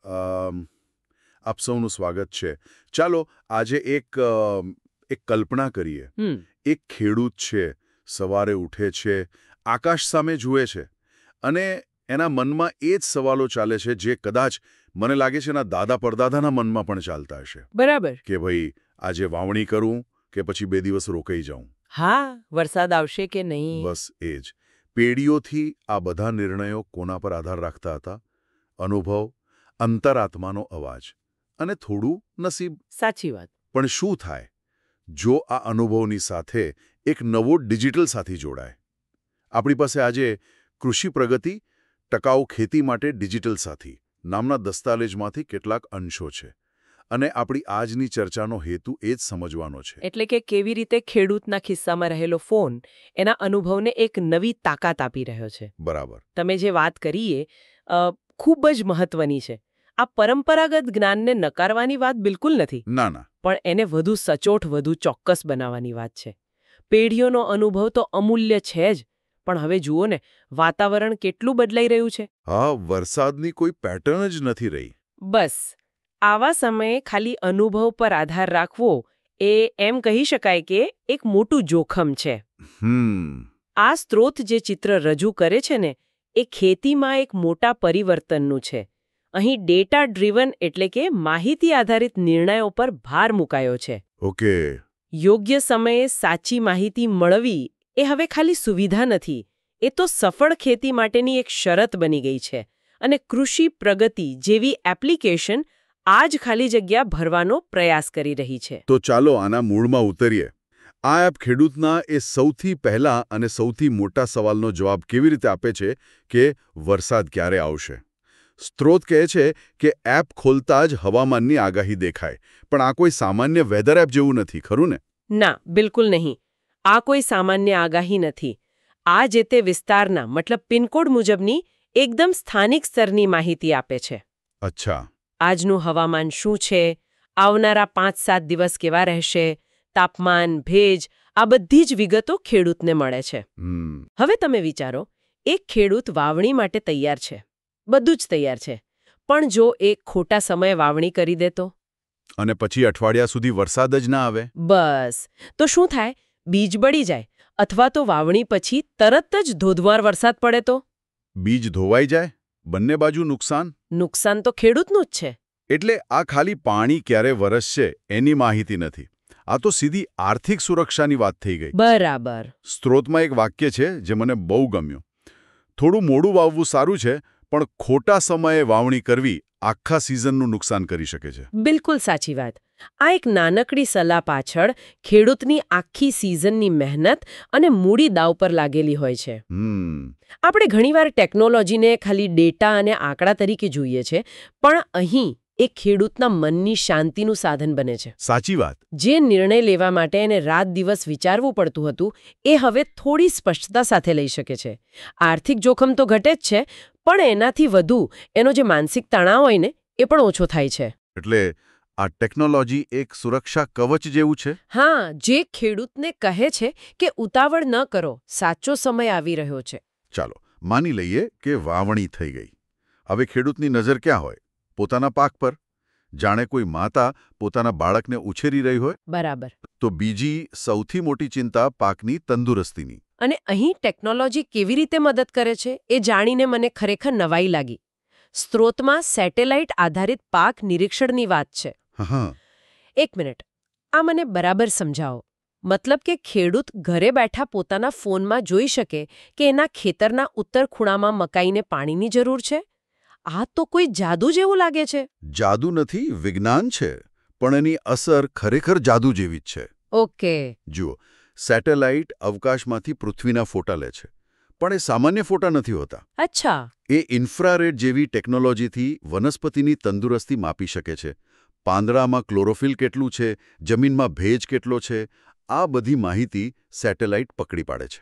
આપ સૌનું સ્વાગત છે. ચાલો આજે એક કલ્પના કરીએ. એક ખેડૂત છે, સવારે ઉઠે છે, આકાશ સામે જુએ છે અને એના મનમાં એ જ સવાલો ચાલે છે જે કદાચ મને લાગે છે એના દાદા પરદાદાના મનમાં પણ ચાલતા હશે. બરાબર. કે ભાઈ આજે વાવણી કરું કે પછી 2 દિવસ રોકાઈ જાઉં. હા, વરસાદ આવશે કે નહીં. બસ એ જ. પેઢીઓથી આ બધા નિર્ણયો કોના પર આધાર રાખતા હતા? અનુભવ, અંતરાત્માનો અવાજ અને થોડું નસીબ. સાચી વાત. પણ શું થાય જો આ અનુભવની સાથે એક નવો ડિજિટલ સાથી જોડાય? આપણી પાસે આજે કૃષિ પ્રગતિ, ટકાઉ ખેતી માટે ડિજિટલ સાથી નામના દસ્તાવેજમાંથી કેટલાક અંશો છે અને આપણી આજની ચર્ચાનો હેતુ એ જ સમજવાનો છે. એટલે કે કેવી રીતે ખેડૂતના ખિસ્સામાં રહેલો ફોન એના અનુભવને એક નવી તાકાત આપી રહ્યો છે. બરાબર. તમે જે વાત કરીએ ખૂબ જ મહત્વની છે. આ પરંપરાગત જ્ઞાનને નકારવાની વાત બિલકુલ નથી. ના ના. પણ એને વધુ સચોટ, વધુ ચોક્કસ બનાવવાની વાત છે. પેઢીઓનો અનુભવ તો અમૂલ્ય છે જ, પણ હવે જુઓ ને, વાતાવરણ કેટલું બદલાઈ રહ્યું છે. હા, વરસાદની કોઈ પેટર્ન જ નથી રહી. બસ આવા સમયે ખાલી અનુભવ પર આધાર રાખવો એ એમ કહી શકાય કે એક મોટું જોખમ છે. આ સ્ત્રોત જે ચિત્ર રજૂ કરે છે ને, એ ખેતીમાં એક મોટા પરિવર્તનનું છે. અહીં ડેટા ડ્રીવન એટલે કે માહિતી આધારિત નિર્ણયો પર ભાર મુકાયો છે. ઓકે. યોગ્ય સમયે સાચી માહિતી મળવી એ હવે ખાલી સુવિધા નથી, એ તો સફળ ખેતી માટેની એક શરત બની ગઈ છે. અને કૃષિ પ્રગતિ જેવી એપ્લિકેશન આ જ ખાલી જગ્યા ભરવાનો પ્રયાસ કરી રહી છે. તો ચાલો આના મૂળમાં ઉતરીએ. આ એપ ખેડૂતના એ સૌથી પહેલા અને સૌથી મોટા સવાલનો જવાબ કેવી રીતે આપે છે કે વરસાદ ક્યારે આવશે? સ્ત્રોત કહે છે કે એપ ખોલતા જ હવામાનની આગાહી દેખાય, પણ આ કોઈ સામાન્ય વેધર એપ જેવું નથી, ખરું ને? ના, બિલકુલ નહીં. આ કોઈ સામાન્ય આગાહી નથી. આ જે તે વિસ્તારના મતલબ પિનકોડ મુજબની એકદમ સ્થાનિક સ્તરની માહિતી આપે છે. અચ્છા. આજનું હવામાન શું છે, આવનારા 5-7 દિવસ કેવા રહેશે, તાપમાન, ભેજ, આ બધી જ વિગતો ખેડૂતને મળે છે. હવે તમે વિચારો, એક ખેડૂત વાવણી માટે તૈયાર છે, બધું જ તૈયાર છે, પણ જો એક ખોટા સમયે વાવણી કરી દે તો? અને પછી અઠવાડિયા સુધી વરસાદ જ ના આવે? બસ, તો શું થાય? બીજ બળી જાય, અથવા તો વાવણી પછી તરત જ ધોધમાર વરસાદ પડે તો? બીજ ધોવાઈ જાય? બંને બાજુ નુકસાન? નુકસાન તો ખેડૂતનું જ છે. એટલે આ ખાલી પાણી ક્યારે વરસશે એની માહિતી નથી. આ તો સીધી આર્થિક સુરક્ષાની વાત થઈ ગઈ. બરાબર. સ્ત્રોતમાં એક વાક્ય છે જે મને બહુ ગમ્યું. થોડું મોડું વાવવું સારું છે, પણ ખોટા સમયે વાવણી કરવી આખા સિઝનનું નુકસાન કરી શકે છે. બિલકુલ સાચી વાત. આ એક નાનકડી સલાહ પાછળ ખેડૂતની આખી સિઝનની મહેનત અને મૂડી દાવ પર લાગેલી હોય છે. આપણે ઘણીવાર ટેકનોલોજીને ખાલી ડેટા અને આંકડા તરીકે જોઈએ છે, પણ અહીં એ ખેડૂતના મનની શાંતિનું સાધન બને છે. સાચી વાત. જે નિર્ણય લેવા માટે એને રાત દિવસ વિચારવું પડતું હતું, એ હવે થોડી સ્પષ્ટતા સાથે લઈ શકે છે. આર્થિક જોખમ તો ઘટે જ છે, પણ એનાથી વધુ એનો જે માનસિક તણાવ હોય ને, એ પણ ઓછો થાય છે. એટલે આ ટેકનોલોજી એક સુરક્ષા કવચ જેવું છે? હા, જે ખેડૂતને કહે છે કે ઉતાવળ ન કરો, સાચો સમય આવી રહ્યો છે. ચાલો માની લઈએ કે વાવણી થઈ ગઈ. હવે ખેડૂતની નજર ક્યાં હોય? પોતાના પાક પર. જાણે કોઈ માતા પોતાના બાળકને ઉછેરી રહી હોય. બરાબર. તો બીજી સૌથી મોટી ચિંતા પાકની તંદુરસ્તીની. અને અહીં ટેકનોલોજી કેવી રીતે મદદ કરે છે એ જાણીને મને ખરેખર નવાઈ લાગી. સ્ત્રોતમાં સેટેલાઇટ આધારિત પાક નિરીક્ષણની વાત છે. એક મિનિટ, આ મને બરાબર સમજાવો. મતલબ કે ખેડૂત ઘરે બેઠા પોતાના ફોનમાં જોઈ શકે કે એના ખેતરના ઉત્તર ખૂણામાં મકાઈને પાણીની જરૂર છે? આ તો કોઈ જાદુ જેવું લાગે છે. જાદુ નથી, વિજ્ઞાન છે, પણ એની અસર ખરેખર જાદુ જેવી જ છે. ઓકે. જુઓ, સેટેલાઇટ અવકાશમાંથી પૃથ્વીના ફોટા લે છે, પણ એ સામાન્ય ફોટા નથી હોતા. અચ્છા. એ ઇન્ફ્રારેડ જેવી ટેકનોલોજીથી વનસ્પતિની તંદુરસ્તી માપી શકે છે. પાંદડામાં ક્લોરોફિલ કેટલું છે, જમીનમાં ભેજ કેટલો છે, આ બધી માહિતી સેટેલાઇટ પકડી પાડે છે.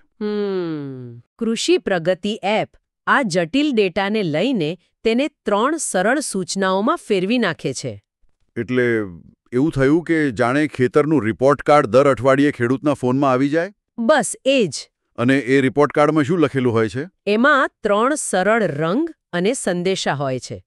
કૃષિ પ્રગતિ એપ આ જટિલ ડેટાને લઈને તેને 3 સરળ સૂચનાઓમાં ફેરવી નાખે છે. એટલે એવું થયું કે જાણે ખેતરનું રિપોર્ટ કાર્ડ દર અઠવાડિયે ખેડૂતના ફોનમાં આવી જાય? બસ એ જ. અને એ રિપોર્ટ કાર્ડમાં શું લખેલું હોય છે? એમાં 3 સરળ રંગ અને સંદેશા હોય છે.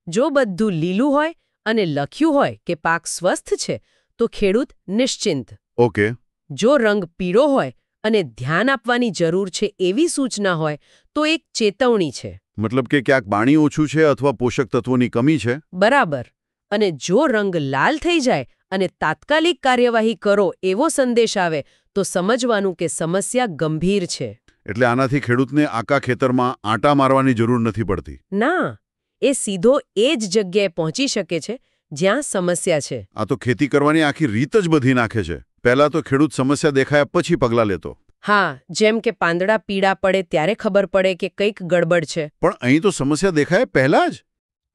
જો બધું લીલું હોય અને લખ્યું હોય કે પાક સ્વસ્થ છે તો ખેડૂત નિશ્ચિંત. ઓકે. જો રંગ પીળો હોય અને ધ્યાન આપવાની જરૂર છે એવી સૂચના હોય તો એક ચેતવણી છે. મતલબ કે ક્યાંક પાણી ઓછું છે અથવા પોષક તત્વોની કમી છે. બરાબર. અને જો રંગ લાલ થઈ જાય અને તાત્કાલિક કાર્યવાહી કરો એવો સંદેશ આવે તો સમજવાનું કે સમસ્યા ગંભીર છે. એટલે આનાથી ખેડૂતને આખા ખેતરમાં આંટા મારવાની જરૂર નથી પડતી. ના, એ સીધો એ જ જગ્યાએ પહોંચી શકે છે જ્યાં સમસ્યા છે. આ તો ખેતી કરવાની આખી રીત જ બદલી નાખે છે. પહેલા તો ખેડૂત સમસ્યા દેખાયા પછી પગલાં લેતો. હા, જેમ કે પાંદડા પીળા પડે ત્યારે ખબર પડે કે કંઈક ગડબડ છે. પણ અહીં તો સમસ્યા દેખાય પહેલા જ.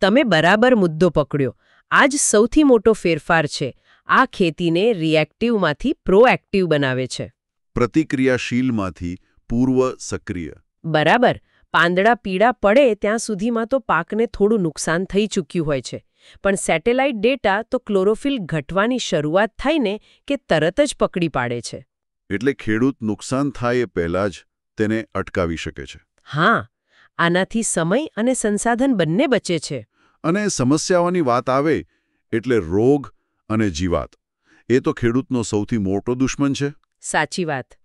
તમે બરાબર મુદ્દો પકડ્યો. આ જ સૌથી મોટો ફેરફાર છે. આ ખેતીને રિએક્ટિવમાંથી પ્રોએક્ટિવ બનાવે છે. પ્રતિક્રિયાશીલમાંથી પૂર્વ સક્રિય. બરાબર. પાંદડા પીળા પડે ત્યાં સુધીમાં તો પાકને થોડું નુકસાન થઈ ચૂક્યું હોય છે. પણ સેટેલાઇટ ડેટા તો ક્લોરોફિલ ઘટવાની શરૂઆત થઈને કે તરત જ પકડી પાડે છે. એટલે ખેડૂત નુકસાન થાય એ પહેલાં જ તેને અટકાવી શકે છે. હા, આનાથી સમય અને સંસાધન બંને બચે છે. અને સમસ્યાઓની વાત આવે એટલે રોગ અને જીવાત. એ તો ખેડૂતનો સૌથી મોટો દુશ્મન છે. સાચી વાત.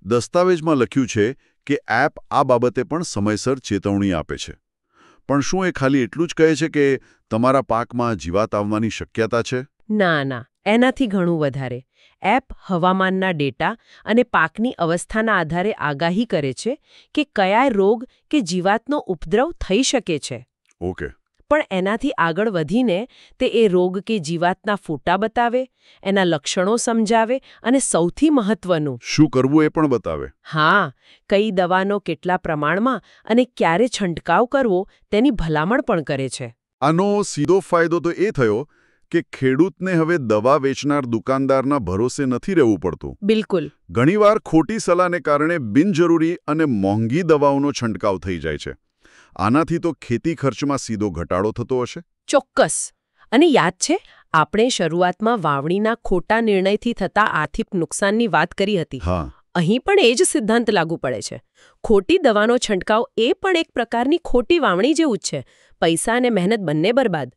દસ્તાવેજમાં લખ્યું છે કે એપ આ બાબતે પણ સમયસર ચેતવણી આપે છે. પણ શું એ ખાલી એટલું જ કહે છે કે તમારા પાકમાં જીવાત આવવાની શક્યતા છે? ના ના, એનાથી ઘણું વધારે. એપ હવામાનના ડેટા અને પાકની અવસ્થાના આધારે આગાહી કરે છે કે કયા રોગ કે જીવાતનો ઉપદ્રવ થઈ શકે છે. ઓકે. પણ એનાથી આગળ વધીને તે એ રોગ કે જીવાતના ફોટા બતાવે, એના લક્ષણો સમજાવે અને સૌથી મહત્વનું શું કરવું એ પણ બતાવે. હા, કઈ દવાનો કેટલા પ્રમાણમાં અને ક્યારે છંટકાવ કરવો તેની ભલામણ પણ કરે છે. આનો સીધો ફાયદો તો એ થયો કે ખેડૂતને હવે દવા વેચનાર દુકાનદારના ભરોસે નથી રહેવું પડતું. બિલકુલ. ઘણીવાર ખોટી સલાહને કારણે બિનજરૂરી અને મોંઘી દવાઓનો છંટકાવ થઈ જાય છે. આનાથી તો ખેતી ખર્ચમાં સીધો ઘટાડો થતો હશે. ચોક્કસ. અને યાદ છે, આપણે શરૂઆતમાં વાવણીના ખોટા નિર્ણયથી થતા આર્થિક નુકસાનની વાત કરી હતી. હા. અહીં પણ એ જ સિદ્ધાંત લાગુ પડે છે. ખોટી દવાનો છંટકાવ એ પણ એક પ્રકારની ખોટી વાવણી જેવું જ છે. પૈસા અને મહેનત બંને બરબાદ.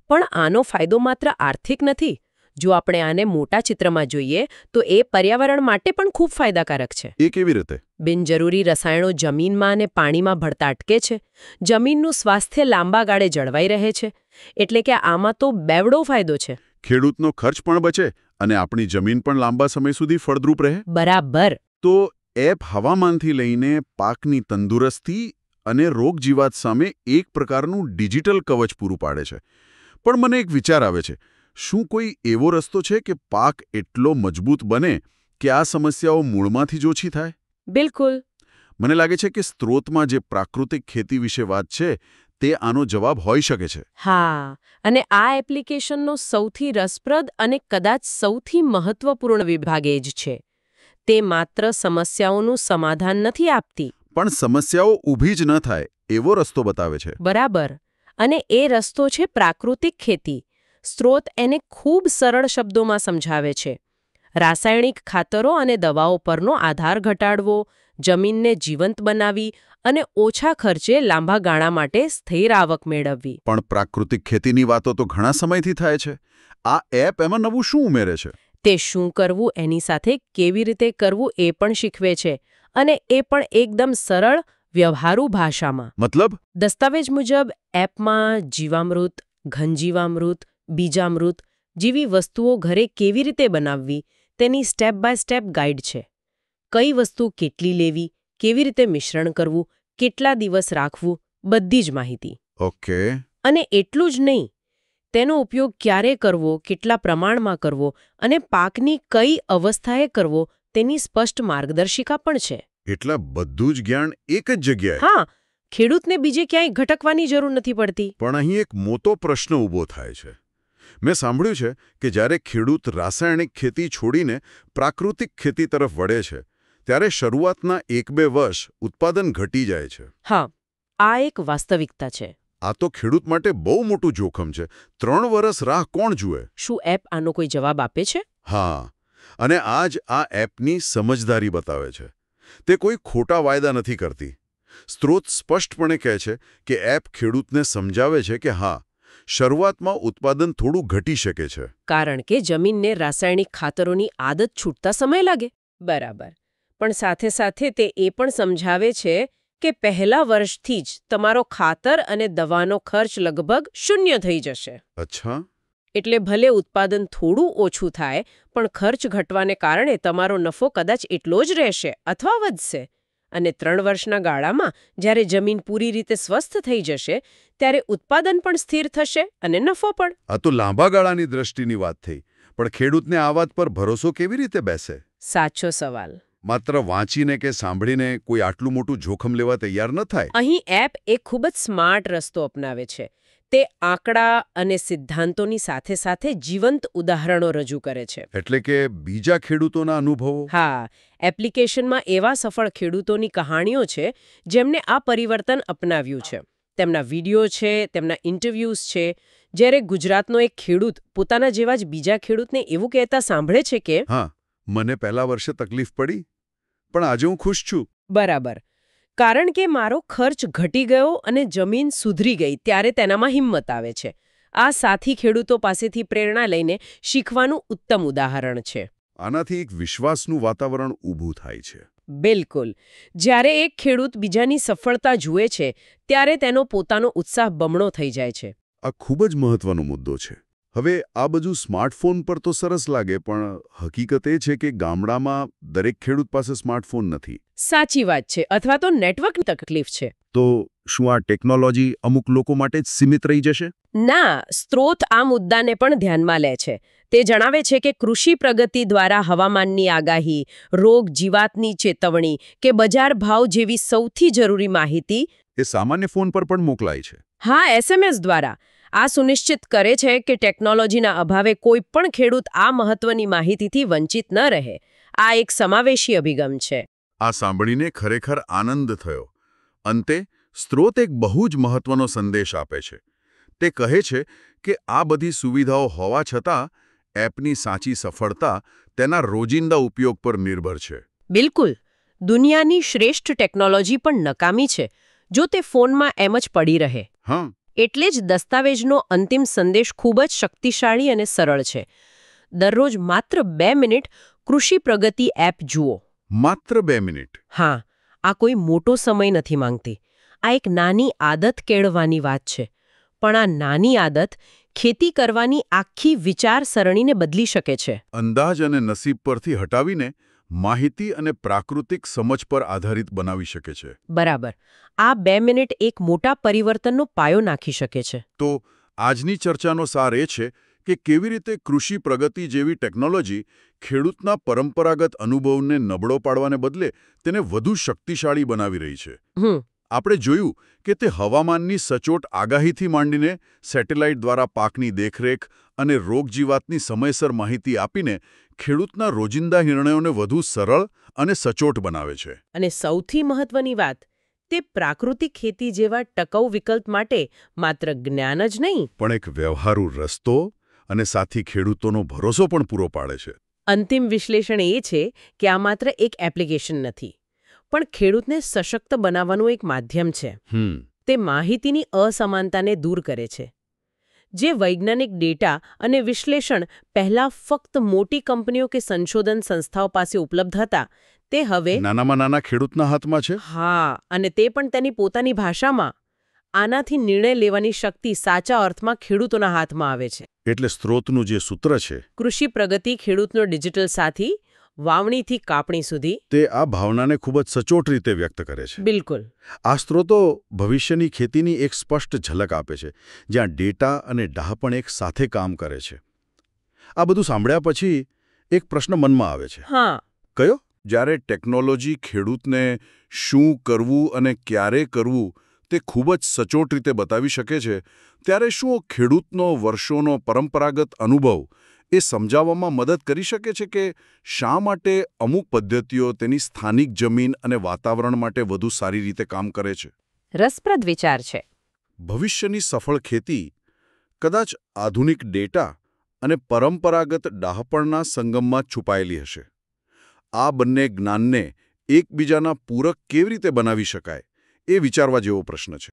પણ આનો ફાયદો માત્ર આર્થિક નથી. જો આપણે આને મોટા ચિત્રમાં જોઈએ તો એ પર્યાવરણ માટે પણ ખૂબ ફાયદાકારક છે. એ કેવી રીતે? બિનજરૂરી રસાયણો જમીનમાં અને પાણીમાં ભળતા અટકે છે. જમીનનું સ્વાસ્થ્ય લાંબા ગાળે જળવાઈ રહે છે. એટલે કે આમાં તો બેવડો ફાયદો છે. ખેડૂતનો ખર્ચ પણ બચે અને આપણી જમીન પણ લાંબા સમય સુધી ફળદ્રુપ રહે. બરાબર. તો એપ હવામાનથી લઈને પાકની તંદુરસ્તી અને રોગજીવાત સામે એક પ્રકારનું ડિજિટલ કવચ પૂરું પાડે છે. પણ મને એક વિચાર આવે છે, શું કોઈ એવો રસ્તો છે કે પાક એટલો મજબૂત બને કે આ સમસ્યાઓ મૂળમાંથી જ ઓછી થાય? બિલકુલ. મને લાગે છે કે સ્ત્રોતમાં જે પ્રાકૃતિક ખેતી વિશે વાત છે તે આનો જવાબ હોઈ શકે છે. હા, અને આ એપ્લિકેશનનો સૌથી રસપ્રદ અને કદાચ સૌથી મહત્વપૂર્ણ વિભાગ એ જ છે. તે માત્ર સમસ્યાઓનું સમાધાન નથી આપતી, પણ સમસ્યાઓ ઊભી જ ન થાય એવો રસ્તો બતાવે છે. બરાબર. અને એ રસ્તો છે પ્રાકૃતિક ખેતી. સ્ત્રોત એને ખૂબ સરળ શબ્દોમાં સમજાવે છે. રાસાયણિક ખાતરો અને દવાઓ પરનો આધાર ઘટાડવો, જમીનને જીવંત બનાવી અને ઓછા ખર્ચે લાંબા ગાળા માટે સ્થિર આવક મેળવવી. પણ પ્રાકૃતિક ખેતીની વાતો તો ઘણા સમયથી થાય છે. આ એપ એમાં નવું શું ઉમેરે છે? તે શું કરવું, એની સાથે કેવી રીતે કરવું એ પણ શીખવે છે. અને એ પણ એકદમ સરળ, વ્યવહારુ ભાષામાં. મતલબ? દસ્તાવેજ મુજબ એપમાં જીવામૃત, ઘનજીવામૃત, બીજામૃત જેવી વસ્તુઓ ઘરે કેવી રીતે બનાવવી તેની સ્ટેપ બાય સ્ટેપ ગાઈડ છે. કઈ વસ્તુ કેટલી લેવી, કેવી રીતે મિશ્રણ કરવું, કેટલા દિવસ રાખવું, બધી જ માહિતી. ઓકે. અને એટલું જ નહીં, તેનો ઉપયોગ ક્યારે કરવો, કેટલા પ્રમાણમાં કરવો અને પાકની કઈ અવસ્થાએ કરવો તેની સ્પષ્ટ માર્ગદર્શિકા પણ છે. એટલે બધું જ જ્ઞાન એક જ જગ્યાએ. હા, ખેડૂતને બીજે ક્યાંય ભટકવાની જરૂર નથી પડતી. પણ અહીં એક મોટો પ્રશ્ન ઊભો થાય છે. મેં સાંભળ્યું છે કે જ્યારે ખેડૂત રાસાયણિક ખેતી છોડીને પ્રાકૃતિક ખેતી તરફ વળે છે ત્યારે શરૂઆતના 1-2 વર્ષ ઉત્પાદન ઘટી જાય છે. હા, આ એક વાસ્તવિકતા છે. આ તો ખેડૂત માટે બહુ મોટું જોખમ છે. 3 વર્ષ રાહ કોણ જુએ? શું એપ આનો કોઈ જવાબ આપે છે? હા, અને આ એપની સમજદારી બતાવે છે. તે કોઈ ખોટા વાયદા નથી કરતી. સ્ત્રોત સ્પષ્ટપણે કહે છે કે એપ ખેડૂતને સમજાવે છે કે હા, શરૂઆતમાં ઉત્પાદન થોડું ઘટી શકે છે. કારણ કે જમીનને રાસાયણિક ખાતરોની આદત છૂટતા સમય લાગે. બરાબર. પણ સાથે સાથે તે એ પણ સમજાવે છે કે પહેલા વર્ષથી જ તમારો ખાતર અને દવાનો ખર્ચ લગભગ શૂન્ય થઈ જશે. અચ્છા. એટલે ભલે ઉત્પાદન થોડું ઓછું થાય, પણ ખર્ચ ઘટવાને કારણે તમારો નફો કદાચ એટલો જ રહેશે અથવા વધશે. અને 3 વર્ષના ગાળામાં જ્યારે જમીન પૂરી રીતે સ્વસ્થ થઈ જશે, ત્યારે ઉત્પાદન પણ સ્થિર થશે અને નફો પણ. આ તો લાંબા ગાળાની દ્રષ્ટિની વાત થઈ, પણ ખેડૂતને આ વાત પર ભરોસો કેવી રીતે બેસે? સાચો સવાલ. માત્ર વાંચીને કે સાંભળીને કોઈ આટલું મોટું જોખમ લેવા તૈયાર ન થાય. અહીં એપ એક ખૂબ જ સ્માર્ટ રસ્તો અપનાવે છે. તે આંકડા અને સિદ્ધાંતોની સાથે સાથે જીવંત ઉદાહરણો રજૂ કરે છે. એટલે કે બીજા ખેડૂતોના અનુભવો? હા, એપ્લિકેશનમાં એવા સફળ ખેડૂતોની કહાણીઓ છે જેમને આ પરિવર્તન અપનાવ્યું છે. તેમના વિડીયો છે, તેમના ઇન્ટરવ્યૂઝ છે. જ્યારે ગુજરાતનો એક ખેડૂત પોતાના જેવા જ બીજા ખેડૂતને એવું કહેતા સાંભળે છે કે હા, મને પહેલા વર્ષે તકલીફ પડી, પણ આજે હું ખુશ છું. બરાબર. કારણ કે મારો ખર્ચ ઘટી ગયો અને જમીન સુધરી ગઈ, ત્યારે તેનામાં હિંમત આવે છે. આ સાથી ખેડૂતો પાસેથી પ્રેરણા લઈને શીખવાનું ઉત્તમ ઉદાહરણ છે. આનાથી એક વિશ્વાસનું વાતાવરણ ઊભું થાય છે. બિલકુલ. જ્યારે એક ખેડૂત બીજાની સફળતા જુએ છે, ત્યારે તેનો પોતાનો ઉત્સાહ બમણો થઈ જાય છે. આ ખૂબ જ મહત્વનો મુદ્દો છે. હવે આ બધું સ્માર્ટફોન પર તો સરસ લાગે, પણ હકીકત એ છે કે ગામડામાં દરેક ખેડૂત પાસે સ્માર્ટફોન નથી. સાચી વાત છે. અથવા તો નેટવર્કની તકલીફ છે. તો શું આ ટેકનોલોજી અમુક લોકો માટે જ સીમિત રહી જશે? ના, સ્ત્રોત આ મુદ્દાને પણ ધ્યાનમાં લે છે. તે જણાવે છે કે કૃષિ પ્રગતિ દ્વારા હવામાનની આગાહી, રોગ જીવાતની ચેતવણી કે બજાર ભાવ જેવી સૌથી જરૂરી માહિતી એ સામાન્ય ફોન પર પણ મોકલાય છે. હા, SMS દ્વારા. આ સુનિશ્ચિત કરે છે કે ટેકનોલોજીના અભાવે કોઈ પણ ખેડૂત આ મહત્વની માહિતીથી વંચિત ન રહે. આ એક સમાવેશી અભિગમ છે. આ સાંભળીને ખરેખર આનંદ થયો. અંતે સ્ત્રોત એક બહુ જ મહત્વનો સંદેશ આપે છે. તે કહે છે કે આ બધી સુવિધાઓ હોવા છતાં એપની સાચી સફળતા તેના રોજિંદા ઉપયોગ પર નિર્ભર છે. બિલકુલ. દુનિયાની શ્રેષ્ઠ ટેકનોલોજી પણ નકામી છે જો તે ફોનમાં એમ જ પડી રહે. હા. એટલે જ દસ્તાવેજનો અંતિમ સંદેશ ખૂબ જ શક્તિશાળી અને સરળ છે. દરરોજ માત્ર 2 મિનિટ કૃષિ પ્રગતિ એપ જુઓ. માત્ર 2 મિનિટ? હા, આ કોઈ મોટો સમય નથી માંગતી. આ એક નાની આદત કેળવવાની વાત છે. પણ આ નાની આદત ખેતી કરવાની આખી વિચારસરણીને બદલી શકે છે. અંદાજ અને નસીબ પરથી હટાવીને માહિતી અને પ્રાકૃતિક સમજ પર આધારિત બનાવી શકે છે. બરાબર. આ 2 મિનિટ એક મોટા પરિવર્તનનો પાયો નાખી શકે છે. તો આજની ચર્ચાનો સાર એ છે કે કેવી રીતે કૃષિ પ્રગતિ જેવી ટેકનોલોજી ખેડૂતના પરંપરાગત અનુભવને નબળો પાડવાને બદલે તેને વધુ શક્તિશાળી બનાવી રહી છે. આપણે જોયું કે તે હવામાનની સચોટ આગાહીથી માંડીને સેટેલાઇટ દ્વારા પાકની દેખરેખ અને રોગજીવાતની સમયસર માહિતી આપીને ખેડૂતના રોજિંદા નિર્ણયોને વધુ સરળ અને સચોટ બનાવે છે. અને સૌથી મહત્વની વાત, તે પ્રાકૃતિક ખેતી જેવા ટકાઉ વિકલ્પ માટે માત્ર જ્ઞાન જ નહીં, પણ એક વ્યવહારુ રસ્તો અને સાથી ખેડૂતોનો ભરોસો પણ પૂરો પાડે છે. અંતિમ વિશ્લેષણ એ છે કે આ માત્ર એક એપ્લિકેશન નથી, પણ ખેડૂતને સશક્ત બનાવવાનું એક માધ્યમ છે. તે માહિતીની અસમાનતાને દૂર કરે છે. જે વૈજ્ઞાનિક ડેટા અને વિશ્લેષણ પહેલા ફક્ત મોટી કંપનીઓ કે સંશોધન સંસ્થાઓ પાસે ઉપલબ્ધ હતા, તે હવે નાનામાં નાના ખેડૂતના હાથમાં છે. હા, અને તે પણ તેની પોતાની ભાષામાં. આનાથી નિર્ણય લેવાની શક્તિ સાચા અર્થમાં ખેડૂતોના હાથમાં આવે છે. એટલે સ્ત્રોતનું જે સૂત્ર છે, કૃષિ પ્રગતિ ખેડૂતનો ડિજિટલ સાથી, વાવણીથી કાપણી સુધી, તે આ ભાવનાને ખૂબ જ સચોટ રીતે વ્યક્ત કરે છે. બિલકુલ. આ સ્ત્રોતો ભવિષ્યની ખેતીની એક સ્પષ્ટ ઝલક આપે છે, જ્યાં ડેટા અને ડહાપણ એક સાથે કામ કરે છે. આ બધું સાંભળ્યા પછી એક પ્રશ્ન મનમાં આવે છે. હા. કયો? જ્યારે ટેકનોલોજી ખેડૂતને શું કરવું અને ક્યારે કરવું તે ખૂબ જ સચોટ રીતે બતાવી શકે છે, ત્યારે શું ખેડૂતનો વર્ષોનો પરંપરાગત અનુભવ એ સમજાવવામાં મદદ કરી શકે છે કે શા માટે અમુક પદ્ધતિઓ તેની સ્થાનિક જમીન અને વાતાવરણ માટે વધુ સારી રીતે કામ કરે છે? રસપ્રદ વિચાર છે. ભવિષ્યની સફળ ખેતી કદાચ આધુનિક ડેટા અને પરંપરાગત ડહાપણના સંગમમાં છુપાયેલી હશે. આ બંને જ્ઞાનને એકબીજાના પૂરક કેવી રીતે બનાવી શકાય, એ વિચારવા જેવો પ્રશ્ન છે.